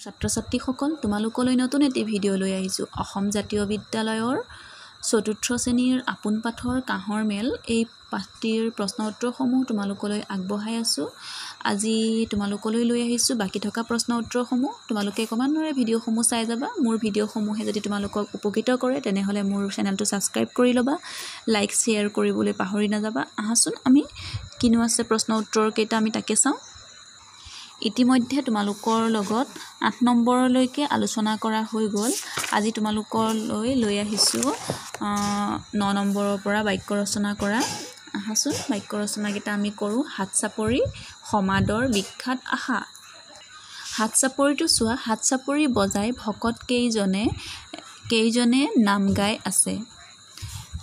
ছাত্ৰ-ছাত্ৰীসকল তোমালোকলৈ নতুন এটি ভিডিঅ' লৈ আহিছোঁ অসম জাতীয় বিদ্যালয়ৰ চতুৰ্থ শ্ৰেণীৰ আপোন পাঠৰ কাঁহৰ মেল এই পাঠটিৰ প্ৰশ্ন উত্তৰসমূহ তোমালোকলৈ আগবঢ়াই আছোঁ আজি তোমালোকলৈ লৈ আহিছোঁ বাকি থকা প্ৰশ্ন উত্তৰসমূহ তোমালোকে ক্ৰমান্বয়ে ভিডিঅ'সমূহ চাই যাবা মোৰ ভিডিঅ'সমূহে যদি তোমালোকক উপকৃত কৰে তেনেহলে মোৰ চেনেলটো সাবস্ক্ৰাইব কৰি ল'বা লাইক শেয়াৰ কৰিবলৈ পাহৰি নাযাবা আহাচোন আমি কিনো আছে প্ৰশ্ন উত্তৰ কেইটা আমি তাকে চাওঁ ইতিমধ্যে তোমালোকৰ লগত 8 নম্বৰলৈকে আলোচনা কৰা হৈ গ'ল আজি তোমালোকলৈ লৈ আহিছোঁ 9 নম্বৰৰ পৰা বাক্য ৰচনা কৰা আহাচোন বাক্য ৰচনা কেইটা আমি কৰোঁ হাত চাপৰি সমাদৰ বিখ্যাত আশা হাত চাপৰিটো চোৱা হাত চাপৰি বজাই ভকত কেইজনে নাম গাই আছে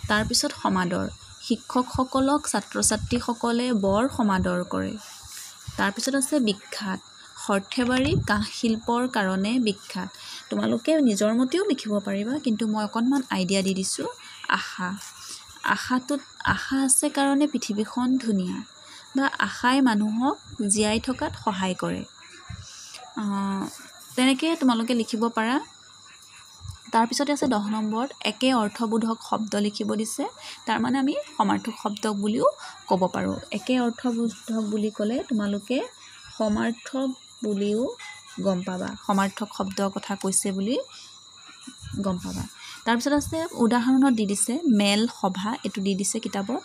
তাৰ পিছত সমাদৰ শিক্ষকসকলক ছাত্ৰ-ছাত্ৰীসকলে বৰ সমাদৰ কৰে তাৰ পিছত আছে বিখ্যাত সৰ্থেবাৰী কাঁহ শিল্পৰ কাৰণে বিখ্যাত তোমালোকে নিজৰ মতেও লিখিব পাৰিবা কিন্তু মই অকনমান আইডিয়া দি দিছো আশাটোত আশা আছে কাৰণে পৃথিৱীখন ধুনীয়া বা আশাই মানুহক জীয়াই থকাত সহায় কৰে তেনেকৈ তোমালোকে লিখিব পাৰা তাৰ পিছতে আছে 10 নম্বৰত একে অৰ্থবোধক শব্দ লিখিব দিছে তাৰ মানে আমি সমাৰ্থক শব্দ বুলিও ক'ব পাৰো একে অৰ্থবোধক বুলি ক'লে তোমালোকে সমাৰ্থক বুলিও গম পাবা সমাৰ্থক শব্দৰ কথা কৈছে বুলি গম পাবা তাৰ পিছত আছে উদাহৰণত দি দিছে মেল সভা এটো দি দিছে কিতাপত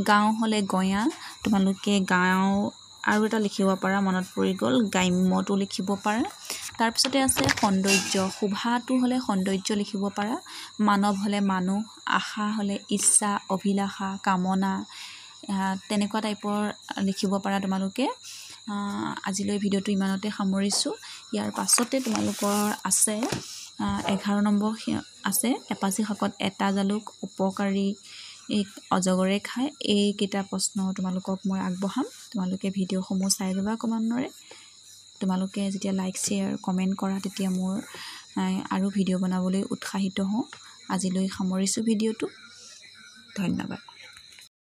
গাঁও হলে গয়া তোমালোকে গাঁও আৰু এটা লিখিব পাৰা মনত পৰি গ'ল গ্ৰাম্যটো লিখিব পাৰা তাৰ পিছতে আছে সৌন্দৰ্য শোভাটো হলে সৌন্দৰ্য লিখিব পাৰা মানৱ হলে মানুহ আশা হলে ইচ্ছা অভিলাষা কামনা তেনেকুৱা টাইপৰ লিখিব পাৰা তোমালোকে আজিলৈ ভিডিঅ'টো ইমানতে সামৰিছো ইয়াৰ পাছতে তোমালোকৰ আছে 11 নম্বৰ আছে এপাচি শাকত এটা জালুক উপকাৰী অজগৰে খায় এই কিটা প্ৰশ্ন তোমালোকক মই আগবঢ়াম তোমালোকে ভিডিঅ'সমূহ চাই যাবা ক্ৰমান্বয়ে তোমালোকে যেতিয়া লাইক শেয়াৰ কমেন্ট কৰা তেতিয়া মোৰ আৰু ভিডিঅ' বনাবলৈ উৎসাহিত হওঁ আজিলৈ সামৰিছো ভিডিঅ'টো ধন্যবাদ